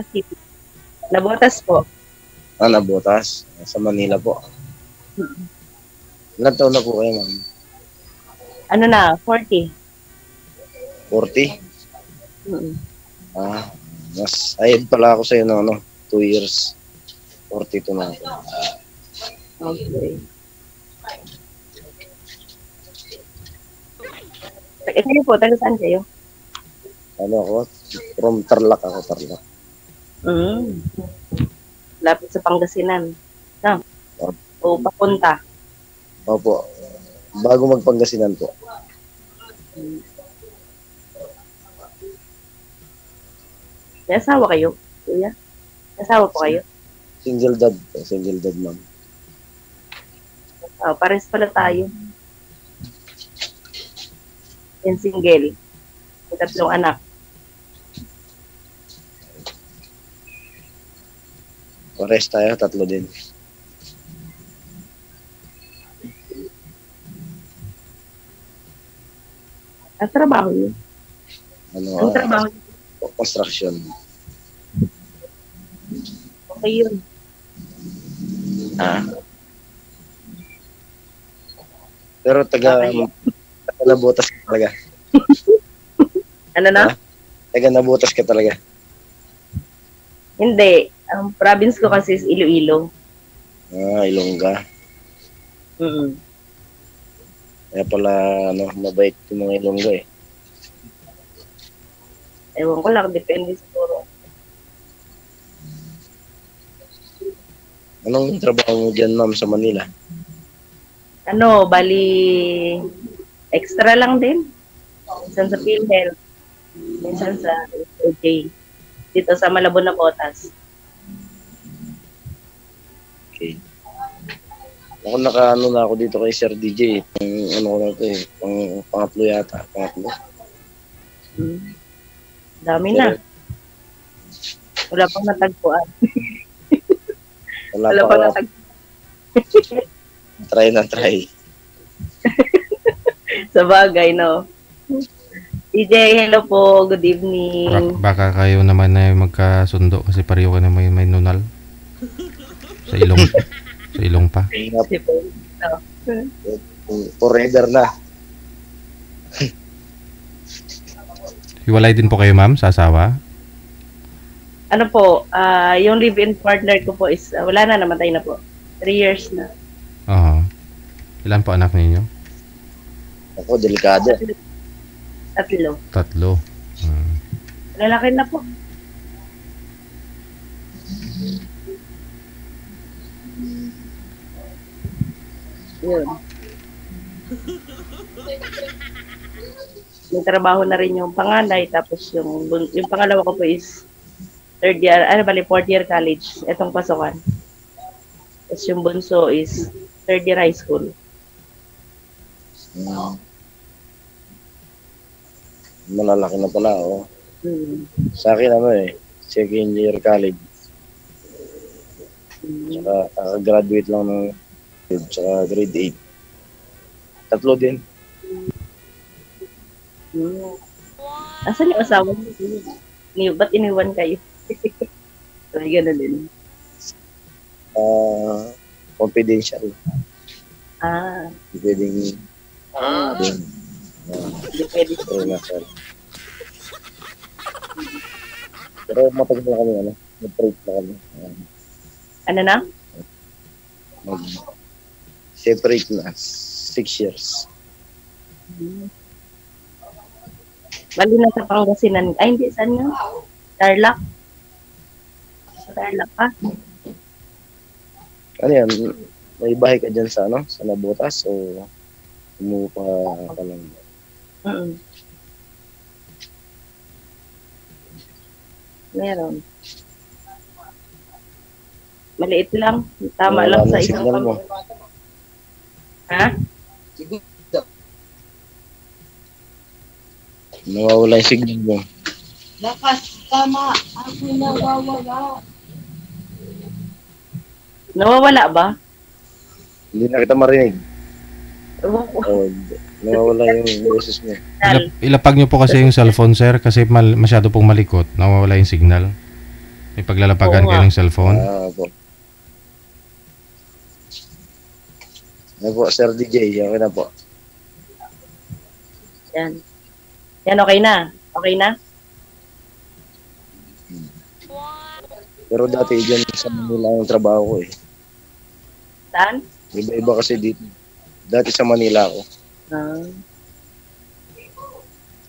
City. Nabotas po. Nabotas. Sa Manila po. Ilan taon na po kayo, ma'am? Ano na, 40. 40? Mm. Mas ahead pala ako sa'yo ng 2 years. 42 na ako. Okay. Kayo po, taga saan kayo? Ano ako? From Tarlac ako, Tarlac. Lapit sa Pangasinan. No? O papunta? Opo. Bago magpangasinan po. May asawa kayo, kuya? May asawa po kayo? Single dad po. Single dad, ma'am. Pares pala tayo. Yan single. May 3 anak. Pares tayo, 3 din. Ang trabaho niyo? Ang trabaho niyo? Construction. Okay yun. Pero nabutas ka talaga. Ano na? Taga nabutas ka talaga. Hindi. Ang province ko kasi is Iloilo. Ilongga. Kaya pala, mabait yung mga Ilongga eh. Ewan ko lang, depende siguro. Anong trabaho mo dyan, ma'am, sa Manila? Bali, extra lang din. Minsan sa PhilHealth. Minsan sa OJ. Dito sa Malabon na Botas. Okay. Ako na ako dito kay Sir DJ. Pangatlo yata. Pangatlo. Dami na. Wala pang natagpuan. Wala pang natagpuan. Try. Sa bagay, no? DJ, hello po. Good evening. Baka kayo naman na magkasundo kasi pareho ka naman may nunal. Sa ilong pa. Forever na. Hiwalay din po kayo, ma'am, sa asawa? Ano po, yung live-in partner ko po is, wala na, namatay na po. 3 years na. Ilan po anak ninyo? Ako, delikado. 3. 3. Lalaki na po. Yun. May trabaho na rin yung panganay, tapos yung pangalawa ko po is 4th year college, etong pasukan. Tapos yung bunso is 3rd year high school. Malalaki na pala, Sa akin, 2nd year college. Saka, graduate lang ng saka grade 8. 3 din. Asan yung asawa niyo? Ba't iniwan kayo? Ay, gano'n din. Confidential. Hindi pwedeng Hindi pwede. Pero matagal na kami, nag-break na kami. Ano na? Separate na. 6 years. Bali na sa Pangasinan. Ay, hindi. Saan nga? Tarlac? Sa Tarlac pa? Ano yan? May bahay ka dyan sa Nabotas o umupa ka lang? Meron. Maliit lang. Tama lang sa isang mo. Ha? Nawawala yung signal mo. Lakas tama. Ako nawawala. Nawawala ba? Hindi na kita marinig. Nawawala yung boses mo. Ilapag nyo po kasi yung cellphone, sir, kasi masyado pong malikot. Nawawala yung signal. May paglalapagan Oo kayo nga. ng cellphone. Po. Ano po, Sir DJ, okay na po. Yan. Yan, okay na. Okay na? Pero dati dyan sa Manila ang trabaho ko eh. Saan? Iba-iba kasi dito. Dati sa Manila ako. Ah.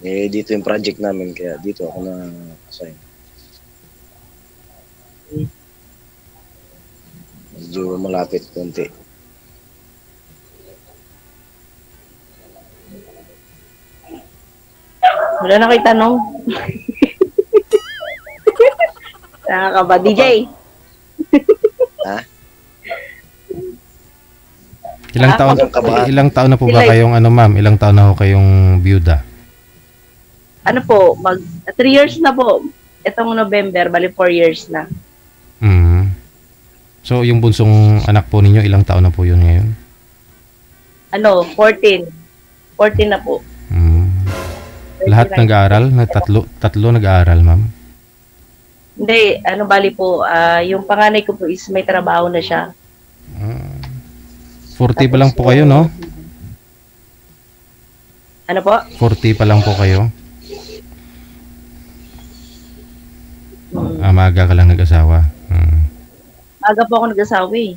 Eh, dito yung project namin, kaya dito ako na assign. Medyo malapit konti. Wala na kayo tanong. Nakakaba. DJ, Ha? Ilang taon na po ba kayong ano ma'am? Ilang taon na ho kayong byuda? ano po, 3 years na po. Itong November, bali 4 years na. Mm. So yung bunsong anak po ninyo, ilang taon na po yun ngayon? 14. 14 na po. Mm. Lahat 39. nag-aaral? Tatlo nag-aaral, ma'am? Hindi, bali po, yung panganay ko po is may trabaho na siya. 40 pa lang po kayo, no? Ano po? 40 pa lang po kayo? Hmm. Maaga ka lang nag-asawa. Maaga po ako nag-asawa eh.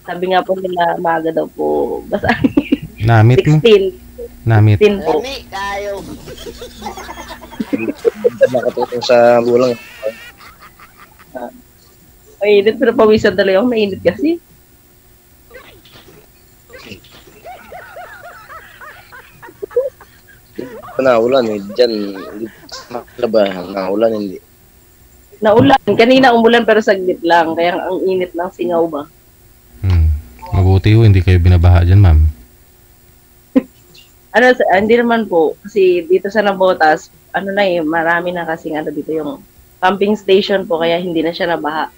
Sabi nga po nila, maaga daw po. Basta Namit mo? 16. Namit. 16 po. Lami kayo. Nakatulong sa bulang. Mainit, pero pawisan talaga ako. Mainit kasi. Naulan eh. Diyan, laba, naulan hindi. Naulan. Kanina umulan pero saglit lang. Kaya ang init ng singaw ba? Mabuti ho, hindi kayo binabaha dyan, ma'am. Hindi naman po. Kasi dito sa Nabotas, marami na kasing dito yung pumping station po. Kaya hindi na siya nabaha.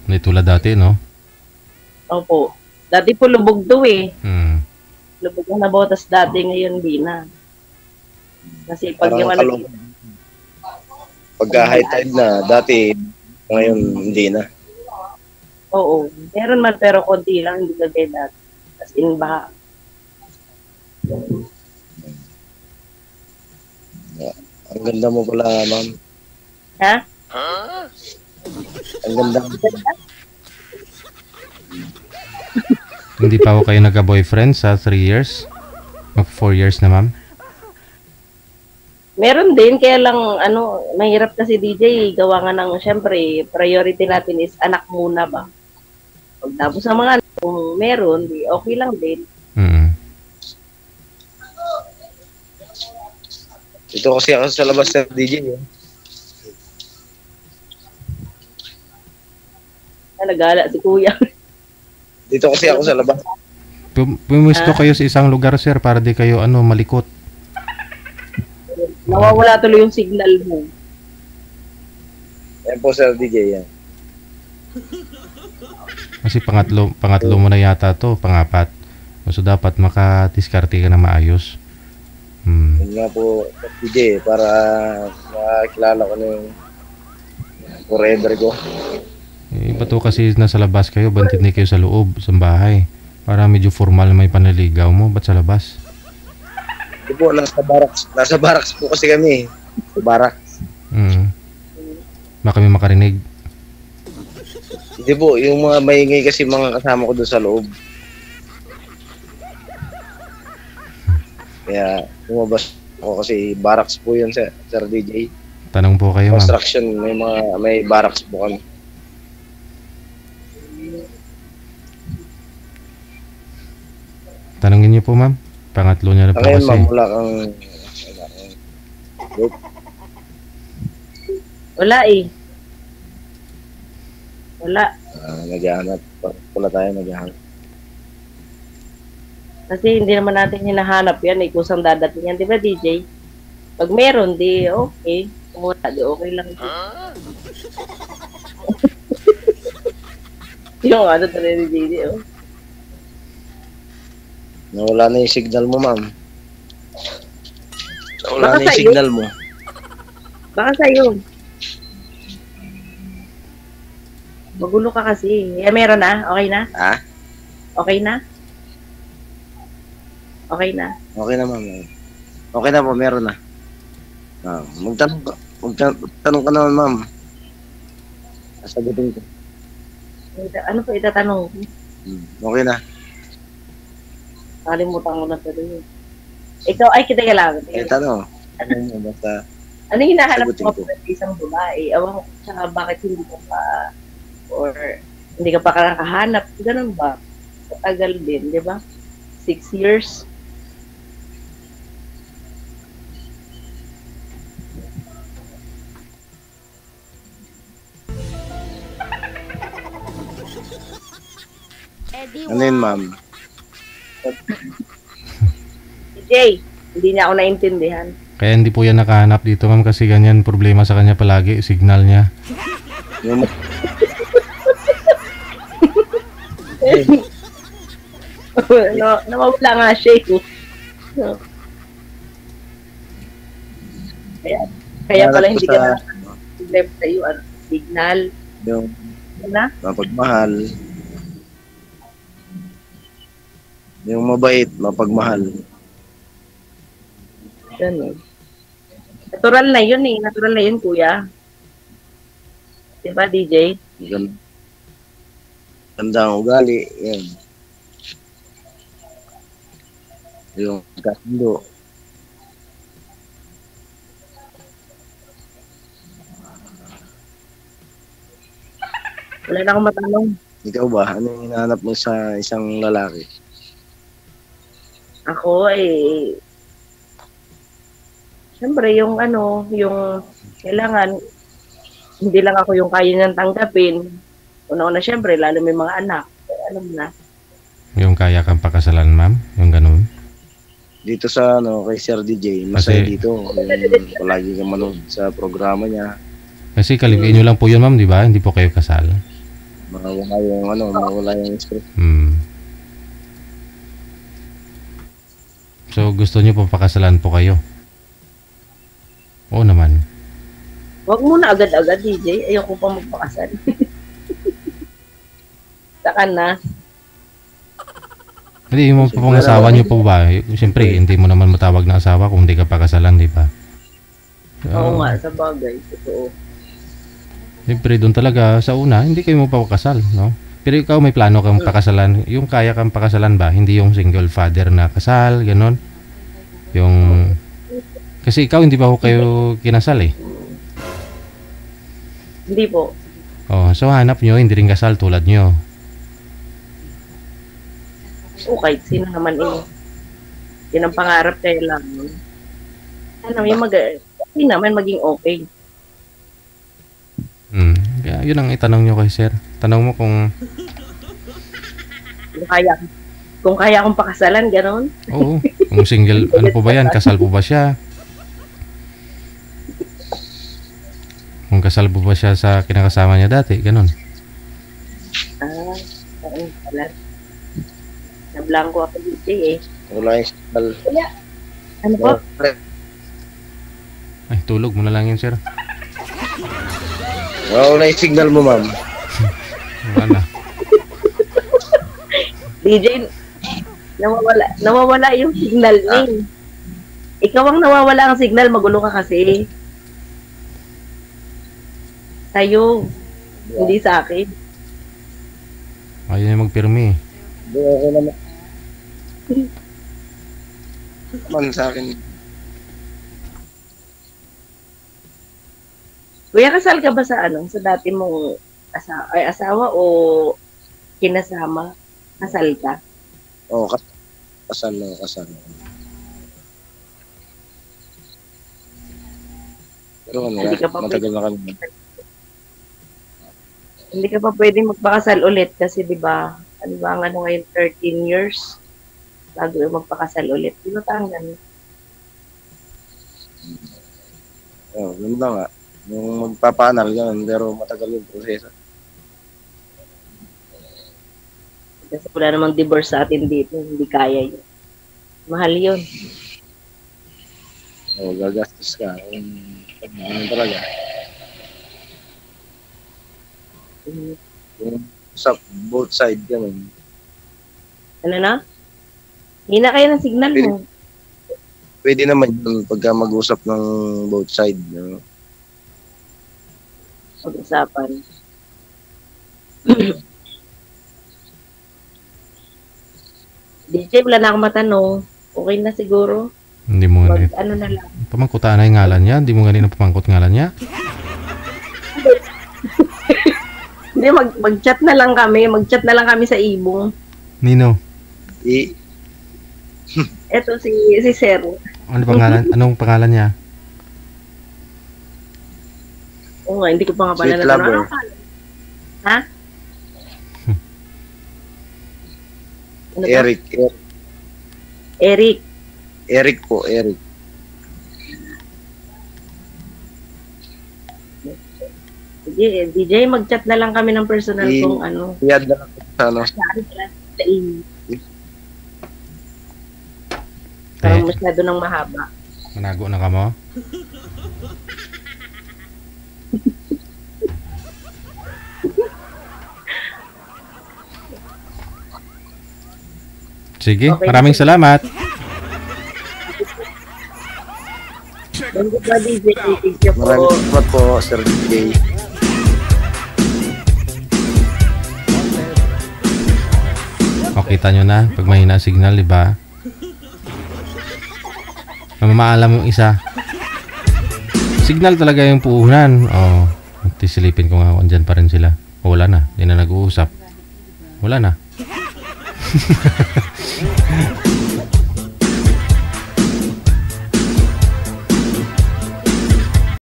Hindi tulad dati, no? Opo. Dati po lubog to eh. Lubog ang Nabotas dati, ngayon hindi na. Kasi pag Parang yung kalong. Pagka high tide na, dati, ngayon hindi na. Oo. Meron man pero konti lang, hindi kagaya dati. As in baha. Ang ganda mo pala, ma'am. Ha? Ang ganda mo. Hindi pa ho kayo nagka-boyfriend sa 3 years? Mag 4 years na, ma'am? Meron din, kaya lang, mahirap kasi DJ, gawa nga ng, syempre, priority natin is anak muna ba? Pagtapos sa mga anak, kung meron, di okay lang din. Ito kasi ako sa labas ng DJ. Nagala si kuya. Dito kasi ako sa labas. Pumisto kayo sa isang lugar, sir, para di kayo malikot. Nawawala tuloy yung signal mo. Yan po sa DJ yan. Kasi pangatlo mo na yata to, pangapat. So dapat makadiskarte ka na maayos. Yan nga po sa DJ para makakilala ko na yung forever ko. Iba to kasi nasa labas kayo, bantid na kayo sa loob, sa bahay. Para medyo formal may panaligaw mo, ba't sa labas? Ito po, nasa barracks po kasi kami. Sa barracks. Baka may makarinig. Hindi po, yung mga maingay kasi mga kasama ko doon sa loob. Kaya lumabas ako kasi barracks po yun sa Sir DJ. Tanong po kayo, ma'am. Construction, may barracks po kami. Tanongin niyo po, ma'am. Pangatlo niya na po Ngayon, kasi. ma'am, wala kang... Wala eh. Wala. Maghahanap. Wala tayo maghahanap. Kasi hindi naman natin hinahanap yan eh, kusang dadating yan. Di ba, DJ? Pag meron, di okay. Kung wala, di okay lang. Yung talaga ni DJ, oh. Nawala na yung signal mo, ma'am. Nawala Baka na yung sa'yo. signal mo. Baka sa'yo. Magulo ka kasi. Meron na? Okay na? Ha? Okay na? Okay na? Okay na, ma'am. Okay na po, meron na. Magtanong ka naman, ma'am. Sasagutin ko. Ano po itatanong? Okay na. Nakalimutan ko na tuloy. Ikaw, ay, kita ka lang. Eh, tanong. Basta, Ano yung hinahanap sagutin mo ko. sa isang babae? Ewan ko, tsaka bakit hindi ka pa, or hindi ka pa kakahanap? Ganun ba? Matagal din, di ba? 6 years? Ano yun, ma'am? Jay, hindi niya ako naintindihan. Kaya hindi po yan nakahanap dito ma'am kasi ganyan problema sa kanya palagi, signal niya. Yung Nawawala nga siya eh. No. Kaya pala hindi ka na problema sa iyo. Ano, signal. yung Na? mapagmahal. Yung mabait, mapagmahal. Ganun. Natural na yun eh. Natural na yun, kuya. Diba, DJ? Ganda ang ugali. Yan. Yung kasundo. Wala na akong matanong. Ikaw ba? Ano yung hinahanap mo sa isang lalaki? Ako eh, siyempre yung ano, yung kailangan, hindi lang ako yung kaya niyang tanggapin. Una-una siyempre, lalo may mga anak. Alam mo na. Yung kaya kang pakasalan ma'am, yung ganun. Dito sa ano kay Sir DJ, masaya Kasi- dito. Yung palagi kang manood sa programa niya. Kasi kalibiin nyo lang po yun ma'am, di ba? Hindi po kayo kasal. Mawala yung ano, mawala yung stress. So gusto nyo po pakasalan po kayo? Oo naman. Huwag muna agad-agad, DJ. Ayoko pa magpakasal. Saka na. Hindi mo pa pong asawa nyo po ba? Siyempre, hindi mo naman matawag na asawa kung hindi ka pakasalan, di ba? Oo nga, sa bagay. Totoo. Siyempre, doon talaga sa una, hindi kayo mapapakasal, no? Pero ikaw may plano kang pakasalan. Yung kaya kang pakasalan ba? Hindi yung single father na kasal, ganon. Yung... Kasi ikaw, hindi ba ho kayo kinasal eh? Hindi po. Oh, so hanap nyo, hindi rin kasal tulad nyo. O kahit sino naman eh. Yan ang pangarap kaya lang. Ano, yung okay naman maging okay. Kaya yun ang itanong nyo kay sir. Tanong mo kung... Kung kaya akong pakasalan, gano'n. Oo, kung single, ano po ba yan? Kasal po ba siya? Kung kasal po ba siya sa kinakasama niya dati? Ganon. Oo pala. Nablangko ako dito eh. Wala yung signal. Ano po? Ay, tulog mo na lang yun, sir. Wala yung signal mo, ma'am. Wala na. DJ, nawawala yung signal niya. Ikaw ang nawawala ang signal, magulo ka kasi. Tayo, hindi sa akin. Ayaw niya magpirmi. Hindi, okay naman. Man sa akin. Kuya, kasal ka ba sa ano? Sa dati mong asawa o kinasama? Kasal ka? Oo, kasal na, kasal. Pero ano, Hindi ka pa matagal na kami. Hindi ka pa pwedeng magpakasal ulit kasi 'di ba? Ano ba ang ano ngayon 13 years bago magpakasal ulit. Di ba parang ganun? Oo, yun lang nga. Yung magpapanal, ganun, pero matagal yung proseso. Kasi wala namang divorce sa atin dito. Hindi kaya yun. Mahal yun. Oo, gagastos ka. Ano talaga. Yung sa both side kami. Ano na? Hina kayo ng signal mo. Pwede naman yun pagka mag-usap ng both side. No? Pag-usapan. DJ, wala na akong matanong. Okay na siguro. Hindi mo nga Ano na lang. pamangkutaan na yung ngalan niya. Hindi mo ganun pamangkot ngalan niya. Hindi, mag-chat na lang kami. Mag-chat na lang kami sa ibong. Nino, Eto si Sir. ano pangalan? Anong pangalan niya? Oo nga, hindi ko pa nga pala Sweet natanong. lover. Ano pangalan? Ha? Ano ba? Eric. Eric. Eric. Sige, DJ, mag-chat na lang kami ng personal Eh, kung ano. Iyad na lang sa ano. Sa email. Parang masyado nang mahaba. Manago na ka mo? Sige, Okay. maraming salamat. Thank you po, DJ. Thank you po. Maraming salamat po, Sir DJ. O, kita nyo na, pag mahina signal, di ba? Mamaalam yung isa. Signal talaga yung puhunan. O, tisilipin ko nga kung andyan pa rin sila. O, wala na, hindi na nag-uusap. Wala na.